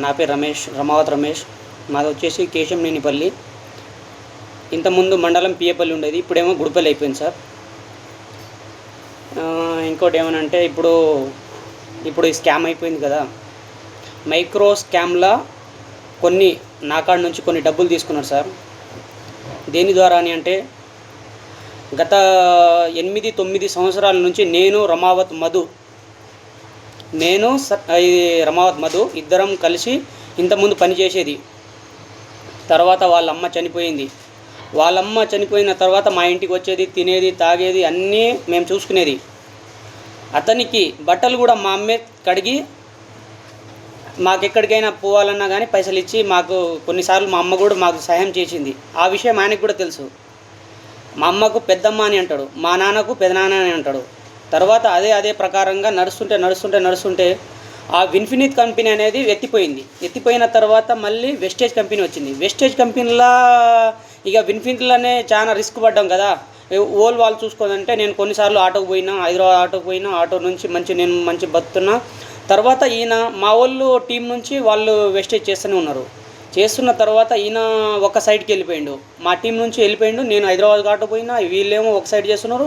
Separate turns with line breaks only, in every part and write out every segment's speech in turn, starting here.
నా పేరు రమేష్, రమావత్ రమేష్. మాది వచ్చేసి కేశంనేనిపల్లి. ఇంతకుముందు మండలం పియ్యపల్లి ఉండేది, ఇప్పుడేమో గుడిపల్లి అయిపోయింది సార్. ఇంకోటి ఏమనంటే ఇప్పుడు ఈ స్కామ్ అయిపోయింది కదా, మైక్రో స్కామ్లా కొన్ని నా కాడ నుంచి కొన్ని డబ్బులు తీసుకున్నారు సార్. దేని ద్వారా అని అంటే గత 8-9 సంవత్సరాల నుంచి నేను రమావత్ మధు ఇద్దరం కలిసి ఇంతకుముందు పనిచేసేది. తర్వాత వాళ్ళమ్మ చనిపోయింది. వాళ్ళమ్మ చనిపోయిన తర్వాత మా ఇంటికి వచ్చేది, తినేది, తాగేది అన్నీ మేము చూసుకునేది. అతనికి బట్టలు కూడా మా అమ్మే కడిగి మాకెక్కడికైనా పోవాలన్నా కానీ పైసలు ఇచ్చి మాకు కొన్నిసార్లు మా అమ్మ కూడా మాకు సహాయం చేసింది. ఆ విషయం ఆయనకు కూడా తెలుసు. మా అమ్మకు పెద్దమ్మ అని అంటాడు, మా నాన్నకు పెదనాన్న అని అంటాడు. తర్వాత అదే ప్రకారంగా నడుస్తుంటే ఆ విన్ఫినిత్ కంపెనీ అనేది ఎత్తిపోయిన తర్వాత మళ్ళీ వెస్టేజ్ కంపెనీ వచ్చింది. వెస్టేజ్ కంపెనీలో ఇక విన్ఫినిత్లోనే చాలా రిస్క్ పడ్డాం కదా. వాళ్ళు చూసుకోదంటే నేను కొన్నిసార్లు ఆటోకి పోయినా, హైదరాబాద్ ఆటోకి పోయినా, ఆటో నుంచి మంచి బతున్నా. తర్వాత ఈయన మా వాళ్ళు టీం నుంచి వాళ్ళు వెస్టేజ్ చేస్తున్న తర్వాత ఈయన ఒక సైడ్కి వెళ్ళిపోయిండు, మా టీం నుంచి వెళ్ళిపోయిండు. నేను హైదరాబాద్ ఆటో పోయినా, వీళ్ళేమో ఒక సైడ్ చేస్తున్నారు.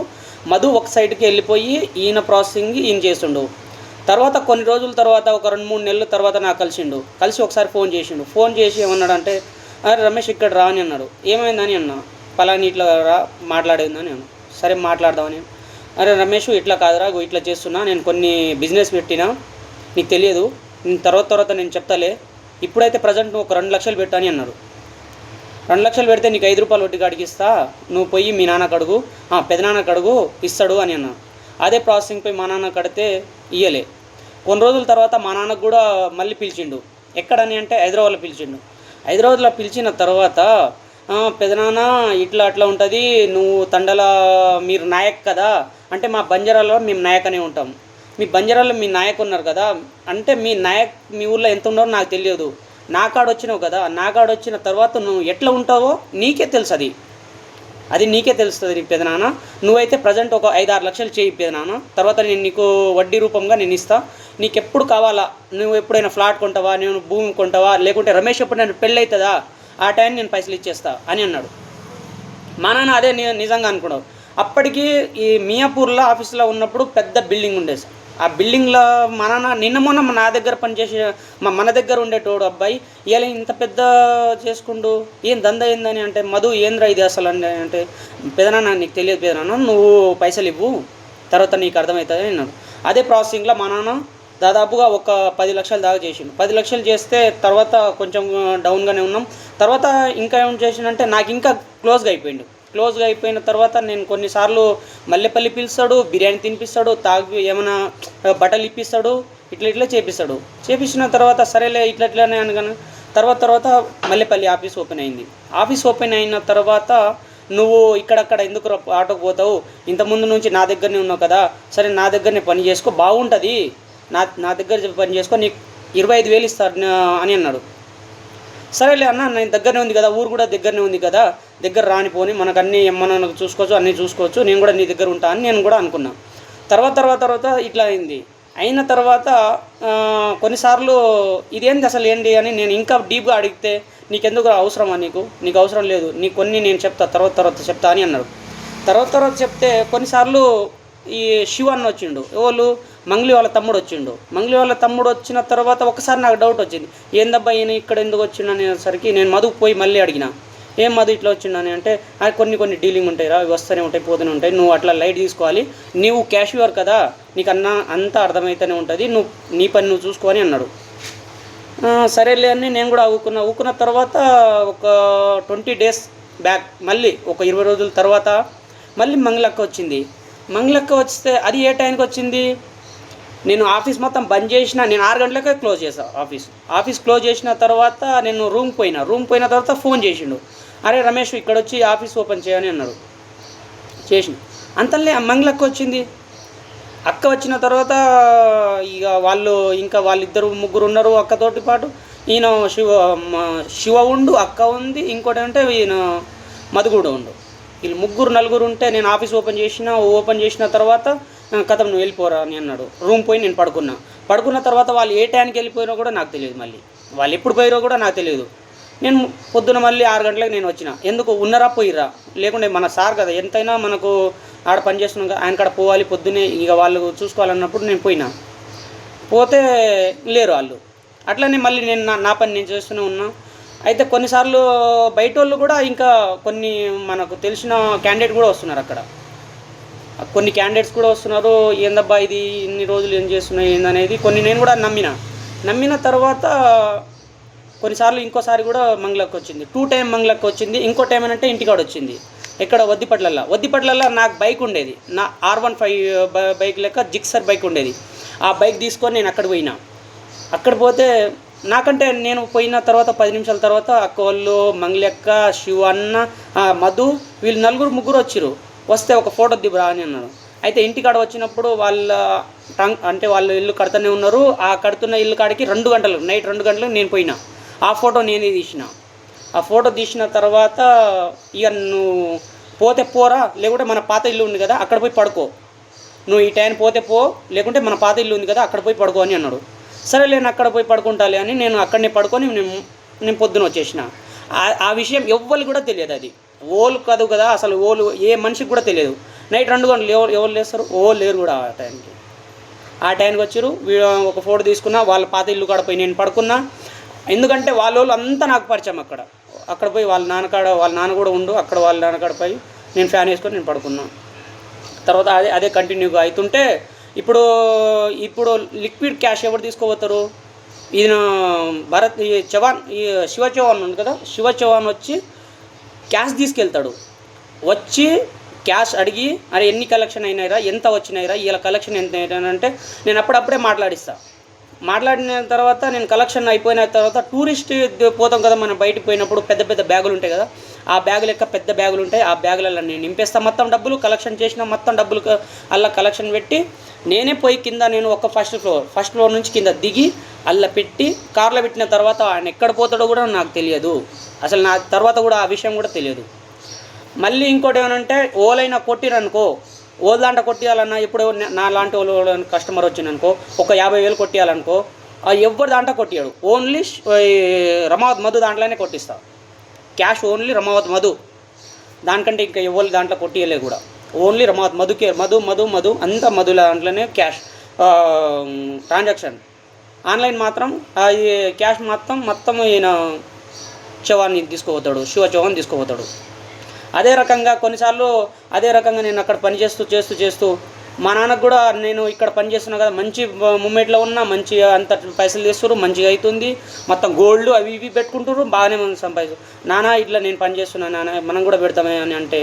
మధు ఒక సైడ్కి వెళ్ళిపోయి ఈయన ప్రాసెసింగ్ ఈయన చేస్తుండు. తర్వాత కొన్ని రోజుల తర్వాత ఒక 2-3 నెలల తర్వాత నాకు కలిసి ఒకసారి ఫోన్ చేసి ఏమన్నాడంటే, అరే రమేష్ ఇక్కడ రా అని అన్నాడు. ఏమైందని అన్నా, పలాని ఇట్లా రా మాట్లాడేందని అన్నా. సరే మాట్లాడదామని. అరే రమేష్ ఇట్లా కాదురా, ఇట్లా చేస్తున్నా, నేను కొన్ని బిజినెస్ పెట్టినా, నీకు తెలియదు, తర్వాత నేను చెప్తాలే, ఇప్పుడైతే ప్రజెంట్ ఒక 2 లక్షలు పెట్టని అన్నాడు. 2 లక్షలు పెడితే నీకు 5 రూపాయలు వడ్డీ కాడికి ఇస్తా, నువ్వు పోయి మీ నాన్న కడుగు, పెదనాన్న కడుగు, ఇస్తాడు అని అన్నా. అదే ప్రాసెసింగ్ పోయి మా నాన్న కడితే ఇయ్యలే. కొన్ని రోజుల తర్వాత మా నాన్నకు కూడా మళ్ళీ పిలిచిండు. ఎక్కడని అంటే హైదరాబాద్లో పిలిచిండు. హైదరాబాద్లో పిలిచిన తర్వాత పెదనాన్న అట్లా ఉంటుంది, నువ్వు తండల మీరు నాయక్ కదా అంటే, మా బంజారాలో మేము నాయక్ అనే ఉంటాం, మీ బంజారాలో మీ నాయక్ ఉన్నారు కదా అంటే, మీ నాయక్ మీ ఊళ్ళో ఎంత ఉన్నారో నాకు తెలియదు, నా కాడ వచ్చినావు కదా, నా కాడ వచ్చిన తర్వాత నువ్వు ఎట్లా ఉంటావో నీకే తెలుసు, అది నీకే తెలుస్తుంది పెదనాన్న. నువ్వైతే ప్రజెంట్ ఒక 5-6 లక్షలు చేయి పెదనాన్న, తర్వాత నేను నీకు వడ్డీ రూపంగా నేను ఇస్తా, నీకు ఎప్పుడు కావాలా, నువ్వు ఎప్పుడైనా ఫ్లాట్ కొంటావా, నేను భూమి కొంటావా, లేకుంటే రమేష్ ఎప్పుడు నేను పెళ్ళి అవుతుందా ఆ టైం నేను పైసలు ఇచ్చేస్తా అని అన్నాడు. మా నాన్న అదే నిజంగా అనుకున్నావు. అప్పటికి ఈ మియాపూర్లో ఆఫీస్లో ఉన్నప్పుడు పెద్ద బిల్డింగ్ ఉండేది సార్. ఆ బిల్డింగ్లో మా నాన్న నిన్న మొన్న నా దగ్గర పనిచేసే మన దగ్గర ఉండేటోడు అబ్బాయి ఇలా ఇంత పెద్ద చేసుకుంటూ ఏం దందా ఏందని అంటే, మధు ఏంద్రా ఇది అసలు అంటే, పెదనాన్న నీకు తెలియదు పెదనాన్న, నువ్వు పైసలు ఇవ్వు, తర్వాత నీకు అర్థమవుతుంది అన్నాడు. అదే ప్రాసెసింగ్లో మా నాన్న దాదాపుగా ఒక 10 లక్షలు దాకా చేసిండు. 10 లక్షలు చేస్తే తర్వాత కొంచెం డౌన్గానే ఉన్నాం. తర్వాత ఇంకా ఏం చేసిండంటే నాకు ఇంకా క్లోజ్గా అయిపోయిన తర్వాత నేను కొన్నిసార్లు మల్లెపల్లి పిలుస్తాడు, బిర్యానీ తినిపిస్తాడు, తాగి ఏమైనా బట్టలు ఇప్పిస్తాడు, ఇట్లా చేపించిన తర్వాత సరేలే ఇట్లానే అనగానే తర్వాత మల్లెపల్లి ఆఫీస్ ఓపెన్ అయిన తర్వాత నువ్వు ఇక్కడక్కడ ఎందుకు ఆటోకు పోతావు, ఇంతకుముందు నుంచి నా దగ్గరనే ఉన్నావు కదా, సరే నా దగ్గరనే పని చేసుకో, బాగుంటుంది, నా దగ్గర పని చేసుకో, నీకు 25,000 ఇస్తారు అని అన్నాడు. సరేలే అన్న, నేను దగ్గరనే ఉంది కదా, ఊరు కూడా దగ్గరనే ఉంది కదా, దగ్గర రానిపోని, మనకు అన్నీ ఏమన్నా చూసుకోవచ్చు, నేను కూడా నీ దగ్గర ఉంటా అని నేను కూడా అనుకున్నా. తర్వాత ఇట్లా అయిన తర్వాత కొన్నిసార్లు ఇదేంటి అసలు ఏంటి అని నేను ఇంకా డీప్గా అడిగితే, నీకెందుకు అవసరమా, నీకు అవసరం లేదు, నీకు కొన్ని నేను చెప్తా, తర్వాత చెప్తా అని అన్నాడు. తర్వాత చెప్తే కొన్నిసార్లు ఈ శివ అన్న వచ్చిండు, ఎవరు మంగ్లీ వాళ్ళ తమ్ముడు వచ్చిన తర్వాత ఒకసారి నాకు డౌట్ వచ్చింది, ఏందబ్బా ఈయన ఇక్కడ ఎందుకు వచ్చిండు అనేసరికి నేను మధుకు పోయి మళ్ళీ అడిగిన, ఏం మధు ఇట్లా వచ్చిండని అంటే, కొన్ని డీలింగ్ ఉంటాయిరా, అవి వస్తూనే ఉంటాయి పోతూనే ఉంటాయి, నువ్వు అట్లా లైట్ తీసుకోవాలి, నీవు క్యాషియర్ కదా, నీకు అంతా అర్థమవుతూనే ఉంటుంది, నువ్వు నీ పని నువ్వు చూసుకోని అన్నాడు. సరేలే అని నేను కూడా ఊకున్న తర్వాత ఒక 20 డేస్ బ్యాక్ మళ్ళీ ఒక 20 రోజుల తర్వాత మళ్ళీ మంగళక్క వచ్చింది. మంగళక్క వస్తే అది ఏ టైంకి వచ్చింది, నేను ఆఫీస్ మొత్తం బంద్ చేసిన, నేను 6 గంటలకే క్లోజ్ చేశాను ఆఫీస్ క్లోజ్ చేసిన తర్వాత నేను రూమ్ పోయిన తర్వాత ఫోన్ చేసిండు, అరే రమేష్ ఇక్కడ వచ్చి ఆఫీస్ ఓపెన్ చేయని అన్నాడు. చేసిన అంతలే మంగళక్క వచ్చింది. అక్క వచ్చిన తర్వాత ఇక వాళ్ళిద్దరు ముగ్గురు ఉన్నారు అక్కతోటి పాటు, ఈయన శివ ఉండు, అక్క ఉంది, ఇంకోటి అంటే ఈయన మధుగూడ ఉండు, వీళ్ళు 3-4 ఉంటే నేను ఆఫీస్ ఓపెన్ చేసిన తర్వాత కథం నువ్వు వెళ్ళిపోరా అని అన్నాడు. రూమ్ పోయి నేను పడుకున్న తర్వాత వాళ్ళు ఏ టైంకి వెళ్ళిపోయినా కూడా నాకు తెలియదు. మళ్ళీ వాళ్ళు ఎప్పుడు పోయారో కూడా నాకు తెలియదు. నేను పొద్దున మళ్ళీ 6 గంటలకు నేను వచ్చిన. ఎందుకు ఉన్నరా పోయిర్రా, లేకుంటే మన సార్ కదా ఎంతైనా మనకు ఆడ పని చేస్తున్నాం కదా, ఆయన కాడ పోవాలి పొద్దున్నే, ఇక వాళ్ళు చూసుకోవాలన్నప్పుడు నేను పోయినా. పోతే లేరు వాళ్ళు. అట్లనే మళ్ళీ నేను నా పని నేను చేస్తూనే ఉన్నా. అయితే కొన్నిసార్లు బయట వాళ్ళు కూడా ఇంకా కొన్ని మనకు తెలిసిన క్యాండిడేట్ కూడా వస్తున్నారు అక్కడ. కొన్ని క్యాండిడేట్స్ కూడా వస్తున్నారు. ఏందబ్బా ఇది ఇన్ని రోజులు ఏం చేస్తున్నాయి ఏందనేది కొన్ని నేను కూడా నమ్మిన తర్వాత కొన్నిసార్లు ఇంకోసారి కూడా మంగళకు వచ్చింది. 2 టైం మంగళకు వచ్చింది. ఇంకో టైం ఏంటంటే ఇంటికాడ వచ్చింది. ఇక్కడ వద్దిపట్లలో నాకు బైక్ ఉండేది. నా R15 బైక్ లెక్క జిక్సర్ బైక్ ఉండేది. ఆ బైక్ తీసుకొని నేను అక్కడ పోయినా. అక్కడ పోతే నాకంటే నేను పోయిన తర్వాత 10 నిమిషాల తర్వాత అక్క వాళ్ళు, మంగళక్క, శివన్న, మధు వీళ్ళు 4 వచ్చారు. వస్తే ఒక ఫోటో దిగురా అని అన్నారు. అయితే ఇంటికాడ వచ్చినప్పుడు వాళ్ళు ఇల్లు కడుతూనే ఉన్నారు. ఆ కడుతున్న ఇల్లు కాడికి 2 గంటలు, నైట్ 2 గంటలకు నేను పోయినా. ఆ ఫోటో నేనే తీసిన. ఆ ఫోటో తీసిన తర్వాత ఇక నువ్వు పోతే పోరా, లేకుంటే మన పాత ఇల్లు ఉంది కదా అక్కడ పోయి పడుకో, నువ్వు ఈ టైం పోతే పో, లేకుంటే మన పాత ఇల్లు ఉంది కదా అక్కడ పోయి పడుకో అని అన్నాడు. సరే నేను అక్కడ పోయి పడుకుంటాలే అని నేను అక్కడనే పడుకొని నేను పొద్దున వచ్చేసిన. ఆ విషయం ఎవ్వరికి కూడా తెలియదు. అది ఓలు కాదు కదా అసలు, ఓలు ఏ మనిషికి కూడా తెలియదు. నైట్ 2 గంటలు ఎవరు లేస్తారు, లేరు కూడా ఆ టైంకి వచ్చారు. ఒక ఫోటో తీసుకున్నా, వాళ్ళ పాత ఇల్లు కాడ పోయి నేను పడుకున్నా. ఎందుకంటే వాళ్ళు అంతా నాకు పరిచయం. అక్కడ పోయి వాళ్ళ నాన్న కూడా ఉండు, అక్కడ వాళ్ళ నాన్నకాడ పోయి నేను ఫ్యాన్ వేసుకొని నేను పడుకున్నా. తర్వాత అదే కంటిన్యూగా అవుతుంటే ఇప్పుడు లిక్విడ్ క్యాష్ ఎవరు తీసుకోపోతారు, ఈయన శివ చౌహాన్ ఉంది కదా, శివ చౌహాన్ వచ్చి క్యాష్ తీసుకెళ్తాడు. వచ్చి క్యాష్ అడిగి అరే ఎన్ని కలెక్షన్ అయినాయిరా, ఎంత వచ్చినాయిరా, ఇలా కలెక్షన్ ఎంత అంటే నేను అప్పుడప్పుడే మాట్లాడిన తర్వాత నేను కలెక్షన్ అయిపోయిన తర్వాత టూరిస్ట్ పోతాం కదా మనం, బయటకు పోయినప్పుడు పెద్ద బ్యాగులు ఉంటాయి కదా, ఆ బ్యాగులు లెక్క పెద్ద బ్యాగులు ఉంటాయి. ఆ బ్యాగులలో నేను నింపేస్తాను మొత్తం డబ్బులు, కలెక్షన్ చేసిన మొత్తం డబ్బులు అలా కలెక్షన్ పెట్టి నేనే పోయి కింద నేను ఒక ఫస్ట్ ఫ్లోర్ నుంచి కింద దిగి అలా పెట్టి కార్లో పెట్టిన తర్వాత ఆయన ఎక్కడ పోతాడో కూడా నాకు తెలియదు. అసలు నా తర్వాత కూడా ఆ విషయం కూడా తెలియదు. మళ్ళీ ఇంకోటి ఏమనంటే ఓలైనా కొట్టిరనుకో, ఓల్ దాంట్లో కొట్టియాలన్నా ఇప్పుడు నా లాంటి వాళ్ళు కస్టమర్ వచ్చిందనుకో ఒక 50,000 కొట్టియాలనుకో, ఎవరి దాంట్లో కొట్టియాడు, ఓన్లీ రమావత్ మధు దాంట్లోనే కొట్టిస్తా. క్యాష్ ఓన్లీ రమావత్ మధు, దానికంటే ఇంకా ఎవరి దాంట్లో కొట్టియలే కూడా, ఓన్లీ రమావత్ మధుకే మధు అంతా మధు దాంట్లోనే క్యాష్ ట్రాన్సాక్షన్. ఆన్లైన్ మాత్రం క్యాష్ మొత్తం ఈయన చౌహాన్ తీసుకోపోతాడు, శివ చౌహాన్ తీసుకోపోతాడు. అదే రకంగా కొన్నిసార్లు నేను అక్కడ పని చేస్తూ మా నాన్నకు కూడా నేను ఇక్కడ పని చేస్తున్నా కదా, మంచి మూమెంట్లో ఉన్నా, మంచి అంత పైసలు తీస్తారు, మంచిగా అవుతుంది, మొత్తం గోల్డ్ అవి ఇవి పెట్టుకుంటారు, బాగానే మనం సంపాదిస్తారు. నాన్న ఇట్లా నేను పని చేస్తున్నా నాన్న, మనం కూడా పెడతామే అని అంటే,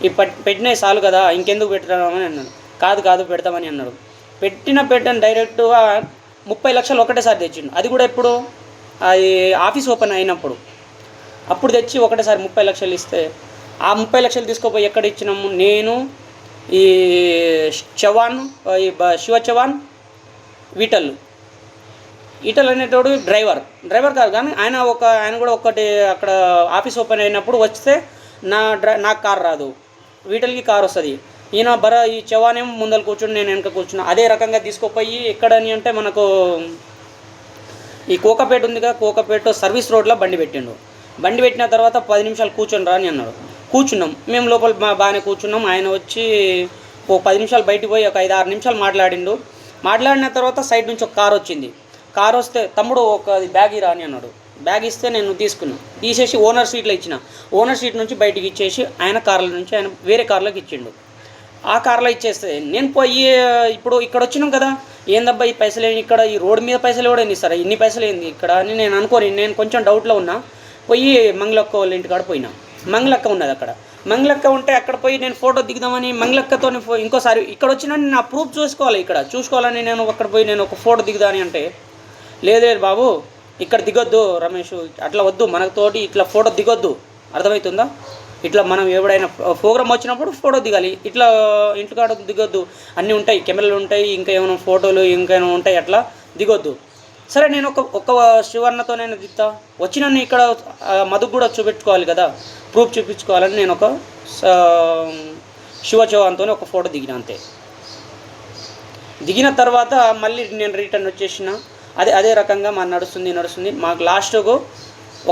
ఈ పెట్టినవి చాలు కదా ఇంకెందుకు పెట్టామని అన్నాడు. కాదు పెడతామని అన్నాడు. పెట్టాను డైరెక్ట్గా 30 లక్షలు ఒకటేసారి తెచ్చిండు. అది కూడా ఎప్పుడు అది ఆఫీస్ ఓపెన్ అయినప్పుడు అప్పుడు తెచ్చి ఒకటేసారి 30 లక్షలు ఇస్తే, ఆ 30 లక్షలు తీసుకోపోయి ఎక్కడ ఇచ్చినాము, నేను ఈ చౌహాన్, శివ చౌహాన్, ఈటల్ అనేటోడు డ్రైవర్ కాదు కానీ ఆయన కూడా ఒకటి అక్కడ ఆఫీస్ ఓపెన్ అయినప్పుడు వస్తే నాకు కారు రాదు, వీటల్కి కారు వస్తుంది. ఈయన ఈ చౌహాన్ ఏమో ముందర కూర్చుని నేను వెనక కూర్చున్నా. అదే రకంగా తీసుకోపోయి ఎక్కడని అంటే మనకు ఈ కోకాపేట ఉంది కదా, కోకాపేట సర్వీస్ రోడ్లో బండి పెట్టిన తర్వాత 10 నిమిషాలు కూర్చొని రా అని అన్నాడు. కూర్చున్నాం మేము లోపల బాగానే కూర్చున్నాం. ఆయన వచ్చి ఓ 10 నిమిషాలు బయటికి పోయి ఒక 5-6 నిమిషాలు మాట్లాడిన తర్వాత సైడ్ నుంచి ఒక కారు వచ్చింది. కారు వస్తే తమ్ముడు ఒక బ్యాగ్ ఇరా అని అన్నాడు. బ్యాగ్ ఇస్తే నేను తీసేసి ఓనర్ సీట్లో ఇచ్చిన. ఓనర్ సీట్ నుంచి బయటికి ఇచ్చేసి ఆయన కార్ల నుంచి ఆయన వేరే కార్లోకి ఇచ్చిండు. ఆ కార్లో ఇచ్చేస్తే నేను పోయి ఇప్పుడు ఇక్కడ వచ్చినాం కదా, ఏందబ్బా ఈ పైసలు ఏంటి, ఇక్కడ ఈ రోడ్డు మీద పైసలు కూడా ఏంది ఇస్తారా, ఇన్ని పైసలు ఏంది ఇక్కడ అని నేను కొంచెం డౌట్లో ఉన్నా. పోయి మంగళక్క వాళ్ళ ఇంటికాడ పోయినా. మంగళక్క ఉన్నది అక్కడ. మంగళక్క ఉంటే అక్కడ పోయి నేను ఫోటో దిగుదామని మంగళక్కతో ఇంకోసారి ఇక్కడ వచ్చినా నా ప్రూఫ్ చూసుకోవాలని నేను అక్కడ పోయి నేను ఒక ఫోటో దిగుదాని అంటే, లేదు బాబు ఇక్కడ దిగొద్దు రమేష్, అట్లా వద్దు, మనతోటి ఇట్లా ఫోటో దిగొద్దు, అర్థమవుతుందా, ఇట్లా మనం ఎవడైనా ప్రోగ్రామ్ వచ్చినప్పుడు ఫోటో దిగాలి, ఇట్లా ఇంటికాడ దిగొద్దు, అన్నీ ఉంటాయి, కెమెరాలు ఉంటాయి, ఇంకా ఏమైనా ఫోటోలు ఇంకేమైనా ఉంటాయి, అట్లా దిగొద్దు. సరే నేను ఒక శివన్నతో నేను దిగుతా, వచ్చి నన్ను ఇక్కడ మధుకు కూడా చూపెట్టుకోవాలి కదా, ప్రూఫ్ చూపించుకోవాలని నేను ఒక శివ చౌహాన్తో ఒక ఫోటో దిగిన. అంతే. దిగిన తర్వాత మళ్ళీ నేను రిటర్న్ వచ్చేసిన. అదే అదే రకంగా మా నడుస్తుంది. మాకు లాస్ట్కు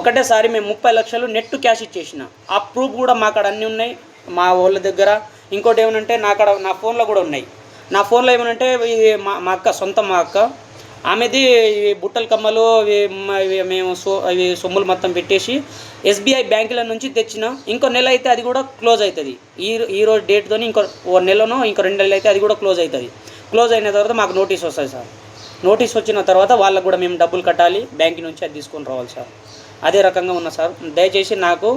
ఒకటేసారి మేము 30 లక్షలు నెట్ క్యాష్ ఇచ్చేసిన. ఆ ప్రూఫ్ కూడా మా కాడ అన్నీ ఉన్నాయి మా వాళ్ళ దగ్గర. ఇంకోటి ఏమనంటే నా ఫోన్లో కూడా ఉన్నాయి. నా ఫోన్లో ఏమనంటే మా అక్క మా అక్క ఆమెది బుట్టల కమ్మలు ఇవి మేము అవి సొమ్ములు మొత్తం పెట్టేసి ఎస్బీఐ బ్యాంకుల నుంచి తెచ్చిన. ఇంకో నెల అయితే అది కూడా క్లోజ్ అవుతుంది. ఈరోజు డేట్తో ఇంకో నెలనో ఇంకో 2 నెలలు అయితే అది కూడా క్లోజ్ అవుతుంది. క్లోజ్ అయిన తర్వాత మాకు నోటీస్ వస్తుంది సార్. నోటీస్ వచ్చిన తర్వాత వాళ్ళకు కూడా మేము డబ్బులు కట్టాలి, బ్యాంక్ నుంచి అది తీసుకొని రావాలి సార్. అదే రకంగా ఉన్నా సార్. దయచేసి నాకు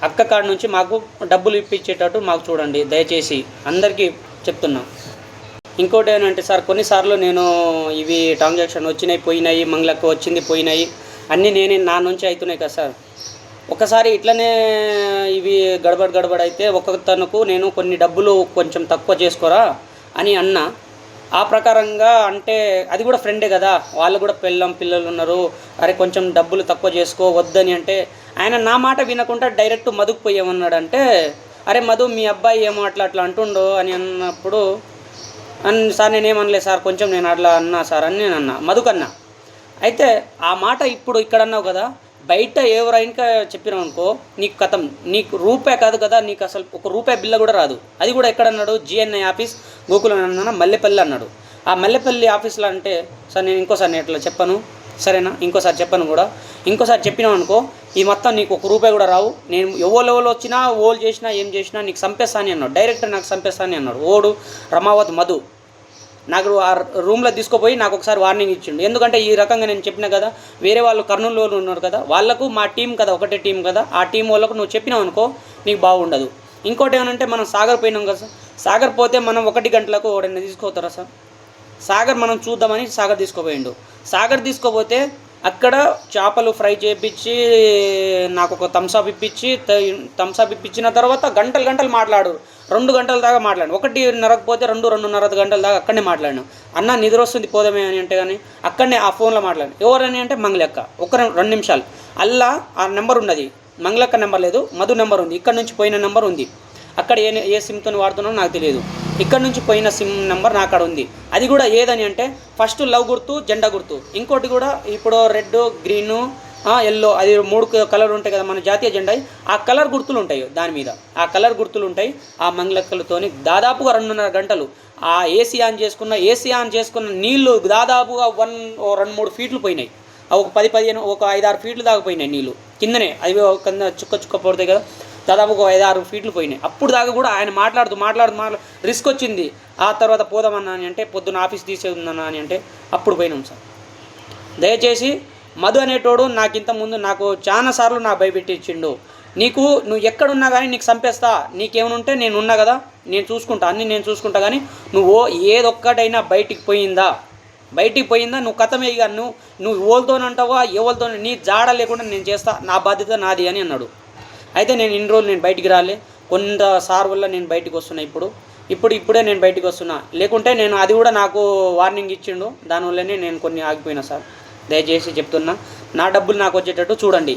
అక్క కాడ నుంచి మాకు డబ్బులు ఇప్పించేటట్టు మాకు చూడండి దయచేసి, అందరికీ చెప్తున్నా. ఇంకోటి ఏంటంటే సార్, కొన్నిసార్లు నేను ఇవి ట్రాన్సాక్షన్ వచ్చినాయి పోయినాయి, మంగళకు వచ్చింది పోయినాయి, అన్నీ నా నుంచి అవుతున్నాయి కదా సార్. ఒకసారి ఇట్లనే ఇవి గడబడ అయితే ఒక్కొక్కతనకు నేను కొన్ని డబ్బులు కొంచెం తక్కువ చేసుకోరా అని అన్నా. ఆ ప్రకారంగా అంటే అది కూడా ఫ్రెండే కదా, వాళ్ళు కూడా పిల్లలు ఉన్నారు, అరే కొంచెం డబ్బులు తక్కువ చేసుకో వద్దని అంటే ఆయన నా మాట వినకుండా డైరెక్ట్ మధుకు పోయేమన్నాడంటే, అరే మధు మీ అబ్బాయి ఏమో అట్లా అంటుండో అని అన్నప్పుడు సార్ నేనేమనలేదు సార్, కొంచెం నేను అట్లా అన్నా సార్ అని నేను అన్నా, మధుకన్నా. అయితే ఆ మాట ఇప్పుడు ఇక్కడ అన్నావు కదా, బయట ఎవరైనా చెప్పినావు అనుకో నీకు కథం, నీకు రూపాయి కాదు కదా, నీకు అసలు ₹1 బిల్ల కూడా రాదు. అది కూడా ఎక్కడ అన్నాడు, జిఎన్ఐ ఆఫీస్ గోకులం అన్న మల్లెపల్లి అన్నాడు. ఆ మల్లెపల్లి ఆఫీస్లో అంటే సార్ నేను ఇంకోసారి నేను ఇట్లా చెప్పను సరేనా, ఇంకోసారి చెప్పను కూడా, ఇంకోసారి చెప్పినావు అనుకో ఈ మొత్తం నీకు ₹1 కూడా రావు, నేను ఎవరు వచ్చినా ఓళ్ళు చేసినా ఏం చేసినా నీకు చంపేస్తా అని అన్నాడు. డైరెక్ట్ నాకు చంపేస్తా అని అన్నాడు. ఓడు రమావత్ మధు నాకు ఆ రూమ్లో తీసుకుపోయి నాకు ఒకసారి వార్నింగ్ ఇచ్చిండు. ఎందుకంటే ఈ రకంగా నేను చెప్పిన కదా, వేరే వాళ్ళు కర్నూలులో ఉన్నారు కదా, వాళ్ళకు మా టీం కదా, ఒకటే టీం కదా, ఆ టీం వాళ్ళకు నువ్వు చెప్పినావు అనుకో నీకు బాగుండదు. ఇంకోటి ఏమనంటే మనం సాగర్ పోయినాం కదా సార్, సాగర్ పోతే మనం 1 గంటలకు ఎవడైనా తీసుకోతారా సార్? సాగర్ మనం చూద్దామని సాగర్ తీసుకుపోయిండు. సాగర్ తీసుకోపోతే అక్కడ చేపలు ఫ్రై చేయించి నాకు ఒక థమ్స్అప్ ఇప్పించిన తర్వాత గంటలు మాట్లాడు, 2 గంటల దాకా మాట్లాడు. 1:30కు పోతే 2:30 గంటల దాకా అక్కడనే మాట్లాడాను. అన్న నిద్ర వస్తుంది పోదామే అని అంటే కానీ అక్కడనే ఆ ఫోన్లో మాట్లాడు. ఎవరని అంటే మంగళక్క. 2 నిమిషాలు అల్లా ఆ నెంబర్ ఉన్నది, మంగళక్క నెంబర్ లేదు, మధు నెంబర్ ఉంది, ఇక్కడ నుంచి పోయిన నెంబర్ ఉంది. అక్కడ ఏ సిమ్తో వాడుతున్నానో నాకు తెలియదు, ఇక్కడ నుంచి పోయిన సిమ్ నెంబర్ నా అక్కడ ఉంది. అది కూడా ఏదని అంటే ఫస్ట్ లవ్ గుర్తు, జెండా గుర్తు, ఇంకోటి కూడా ఇప్పుడు రెడ్, గ్రీను, ఎల్లో, అది 3 కలర్ ఉంటాయి కదా మన జాతీయ జెండా, ఆ కలర్ గుర్తులు ఉంటాయి దాని మీద, ఆ కలర్ గుర్తులు ఉంటాయి. ఆ మంగళక్కలతోని దాదాపుగా 2:30 గంటలు ఆ ఏసీ ఆన్ చేసుకున్న నీళ్లు దాదాపుగా 2-3 ఫీట్లు పోయినాయి. ఒక 10-15 ఒక 5-6 ఫీట్లు దాకా పోయినాయి నీళ్ళు కిందనే. అవి కింద చుక్క పడతాయి కదా, దాదాపు ఒక 5-6 ఫీట్లు పోయినాయి. అప్పుడు దాకా కూడా ఆయన మాట్లాడుతూ రిస్క్ వచ్చింది. ఆ తర్వాత పోదామన్నా అని అంటే పొద్దున్న ఆఫీస్ తీసేదన్నా అని అంటే అప్పుడు పోయినాం సార్. దయచేసి మధు అనేటోడు నాకు ఇంతకుముందు నాకు చాలాసార్లు నా భయపెట్టించిండు. నువ్వు ఎక్కడున్నా కానీ నీకు చంపేస్తా, నీకేమైనా ఉంటే నేను ఉన్నా కదా, నేను చూసుకుంటా, అన్నీ నేను చూసుకుంటా, కానీ నువ్వు ఏదొక్కటైనా బయటికి పోయిందా నువ్వు కథమే, ఇక నువ్వు ఎవరితోనంటావా ఎవరితో నీ జాడ లేకుండా నేను చేస్తా, నా బాధ్యత నాది అని అన్నాడు. అయితే నేను ఇన్ని రోజులు నేను బయటికి రాలే, కొంతసార్ వల్ల నేను బయటికి వస్తున్నా. ఇప్పుడే నేను బయటికి వస్తున్నా, లేకుంటే నేను అది కూడా నాకు వార్నింగ్ ఇచ్చిండు, దానివల్లనే నేను కొన్ని ఆగిపోయినా సార్. దయచేసి చెప్తున్నా, నా డబ్బులు నాకు వచ్చేటట్టు చూడండి.